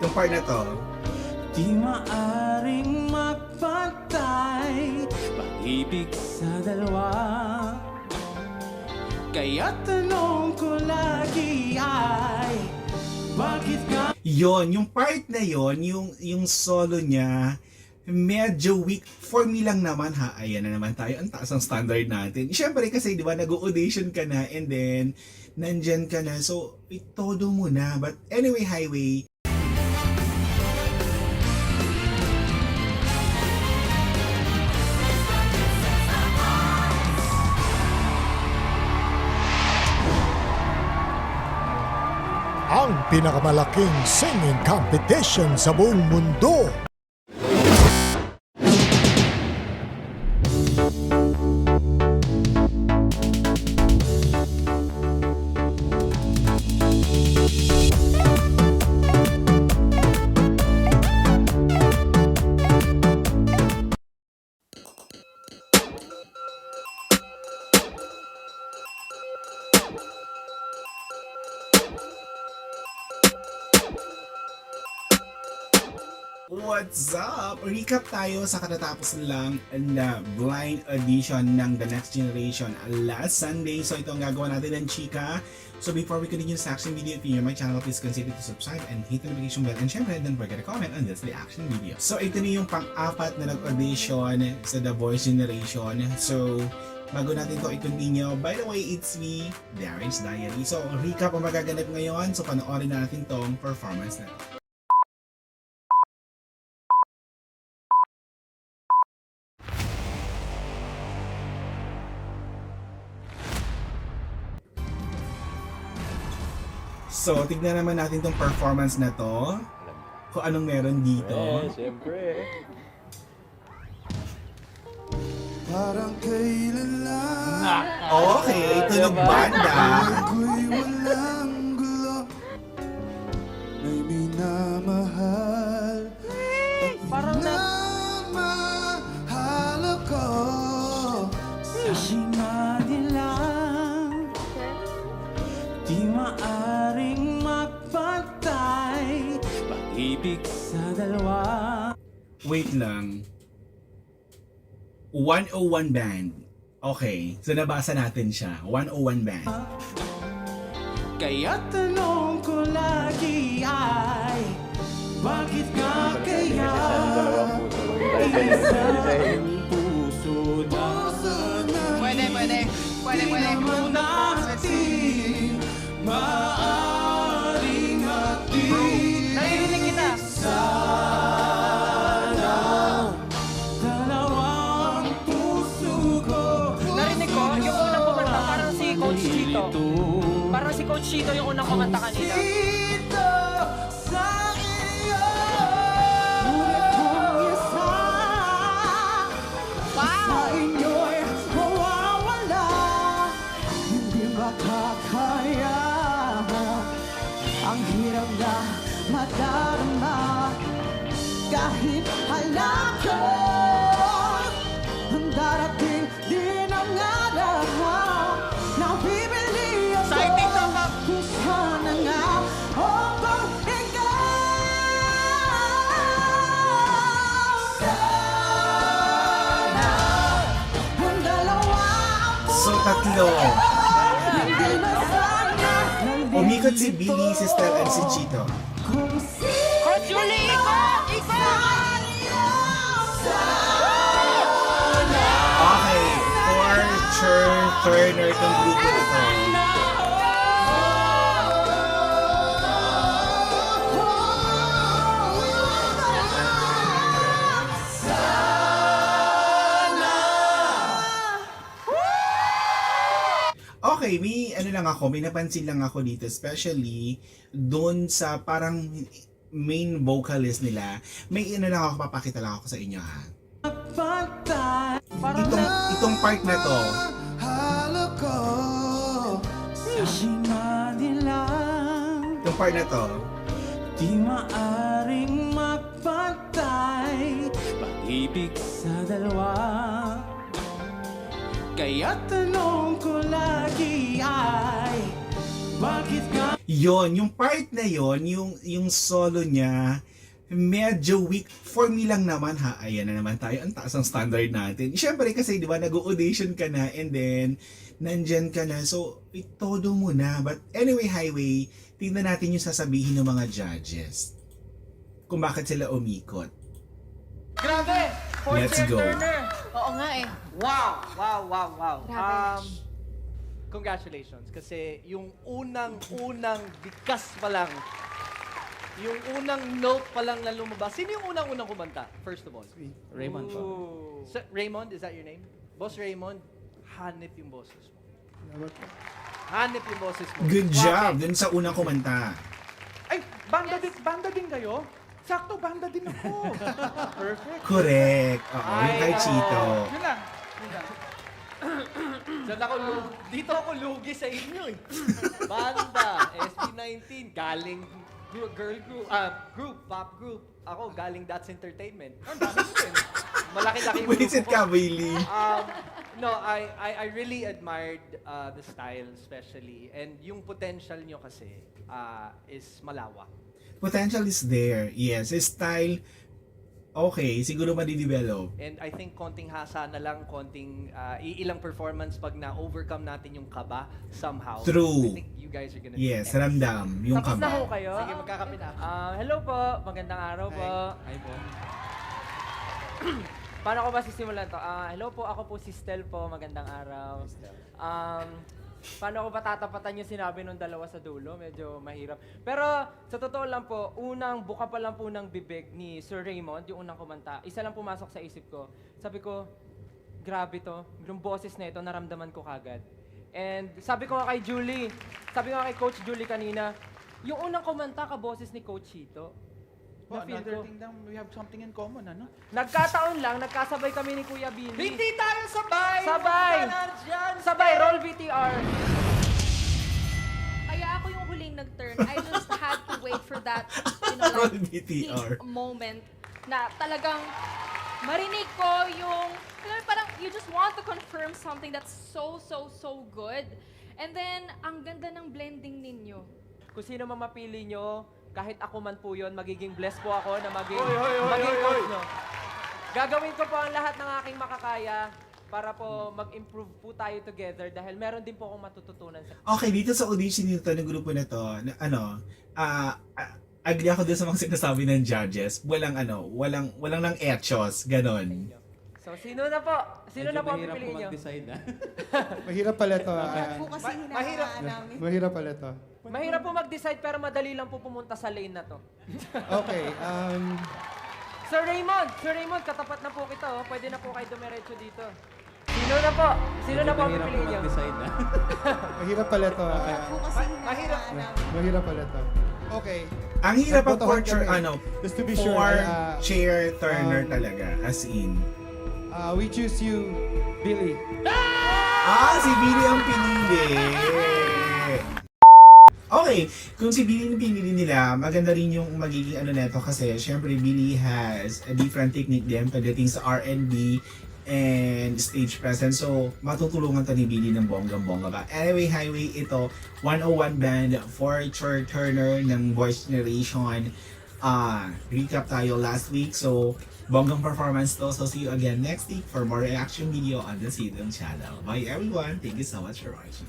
Yung part na to. Di maaring magpatay pag-ibig sa dalawa. Kaya tanong ko lagi ay bakit ka? Yon, yung part na yon, yung solo niya, medyo weak. For me lang naman ha, ayan na naman tayo, ang taas ng standard natin. Siyempre kasi di ba nag-audition ka na and then nandyan ka na, so todo mo na. But anyway, Highway, ang pinakamalaking singing competition sa buong mundo. what's up? Recap tayo sa katatapos lang na blind audition ng The Next Generation last Sunday. So ito ang gagawa natin ng chika. So before we continue this action video, if you're new to my channel, please consider to subscribe and hit the notification bell. And syempre, don't forget to comment on this reaction video. So ito na yung pang-apat na nag-audition sa The Voice Generation. So bago natin to i-continue, by the way, it's me, Darren's Diary. So recap ang magaganap ngayon. So panoorin natin tong performance na to. So, tignan naman natin tong performance na to. Kung anong meron dito. Siyempre. Parang kailan lang Okay, tunog banda. ako'y walang gulo. May minamahal at minamahal ako. Sabi lang di maaring magpatay pag-ibig sa dalawa. Wait lang. 101 Band. Okay, so nabasa natin siya. 101 Band. Kaya tanong ko lagi ay bakit ka kaya isang puso na Pwede. naman natin maaring ating Naririnig kita. sana dalawang puso ko. Narinig ko, yung unang kumanta, parang si Coach Chito. Parang si Coach Chito yung unang kumanta kanina. Dito sa iyo, ngunit kung isa sa Wow! inyo'y mawawala, hindi makakaya. Ang hirap na madarama kahit alam ko ang darating din ang araw na bibili ako Exciting to, Kap. kung sana nga o kung ikaw. Sana ang dalawa ang So, tatlo. hindi na sana Umikot si Billy, si Stell, and si Chito. kung Coach Julie, ikot! Ikot! Okay, Turner itong grupo na to. Okay, may napansin lang ako dito, especially doon sa parang main vocalist nila. May lang ako, papakita lang ako sa inyo ha. Itong part na to, Mahal ako. itong part na to, di maaring magpatay pag-ibig sa dalawa. Kaya tanong ko lagi ay bakit ka yon, yung part na yon, yung solo niya, medyo weak. For me lang naman ha, ayan na naman tayo, ang taas ng standard natin. Siyempre kasi di ba, nag-audition ka na and then, nandyan ka na. So, todo mo na. But anyway, Highway, tingnan natin yung sasabihin ng mga judges. Kung bakit sila umikot. Grabe! Let's Fourth-year go. Turner! Oo nga eh. Wow! Wow! Grabe. Congratulations. Kasi yung unang bigas pa lang, yung unang note pa lang na lumabas. Sino yung unang kumanta? First of all. Raymond po. Raymond, is that your name? Boss Raymond, hanip yung boses mo. Hanip yung boses mo. Good job Bakit? dun sa unang kumanta. Ay, banda din kayo? Sakto, banda din ako. Perfect. Correct. Oo, yung kay Ay, Chito. Yun lang. Dito ako lugi sa inyo eh. Banda, SB19, galing girl group, pop group. Ako, galing That's Entertainment. Ang dami ko din. Malaki-laki yung Bulisit grupo ka, ko. Bailey. No, I really admired the style especially. And yung potential nyo kasi is malawak. Potential is there. Yes, his style, okay, siguro madidevelop. And I think konting hasa na lang, konting ilang performance pag na-overcome natin yung kaba somehow. True. I think you guys are gonna Yes, be ramdam. Yung Tapos na ho kaba. kayo? Sige, magkakape na. Hello po, magandang araw po. Hi po. Paano ko ba sisimulan to? Hello po, ako po si Stel po, magandang araw. Paano ko ba tatapatan yung sinabi nung dalawa sa dulo? Medyo mahirap. Pero sa totoo lang po, unang buka pa lang po ng bibig ni Sir Raymond, yung unang kumanta, isa lang pumasok sa isip ko. Sabi ko, grabe to. Yung boses na ito, naramdaman ko kagad. And sabi ko nga kay Julie, sabi ko nga kay Coach Julie kanina, yung unang kumanta ka boses ni Coach Chito. Well, Na-feel another ko. thing that we have something in common, ano? Nagkataon lang, nagkasabay kami ni Kuya Billy. Hindi tayo sabay! Sabay! Huwag ka na dyan, Sabay, roll VTR. Kaya ako yung huling nag-turn. I just had to wait for that, you know, Roll like, VTR. peak moment na talagang marinig ko yung, alam mo, parang you just want to confirm something that's so good. And then, ang ganda ng blending ninyo. Kung sino man mapili nyo, kahit ako man po yun, magiging blessed po ako na maging coach nyo. Gagawin ko po ang lahat ng aking makakaya para po mag-improve po tayo together dahil meron din po akong matututunan sa Okay, dito sa audition nito ng grupo na to, agree ako dun sa mga sinasabi ng judges. Walang lang etchos, ganon. inyo. So, sino na po? Sino na po ang pipiliin nyo? Mahirap pala ito. Po kasi hinahangaan namin. Mahirap pala ito. Mahirap po mag-decide pero madali lang po pumunta sa lane na to. Okay, Sir Raymond, katapat na po kita oh. Pwede na po kayo dumiretso dito. Sino na po? Sino na po ang pipiliin nyo? mahirap pala ito. Po kasi hinahangaan namin. Mahirap pala ito. Okay. Ang hirap ang Nagbotohan for kami. Just to be sure, chair turner talaga, as in. we choose you, Billy. Si Billy ang pinili. Okay, kung si Billy ang pinili nila, maganda rin yung magiging neto kasi syempre Billy has a different technique din pagdating sa R&B and stage presence. So, matutulungan to ni Billy ng bonggang-bongga ba. Anyway, Highway, ito, 101 band for Chur Turner ng Voice Generation. Recap tayo last week. So, bonggang performance to. So, see you again next week for more reaction video on the Sidong channel. Bye everyone. Thank you so much for watching.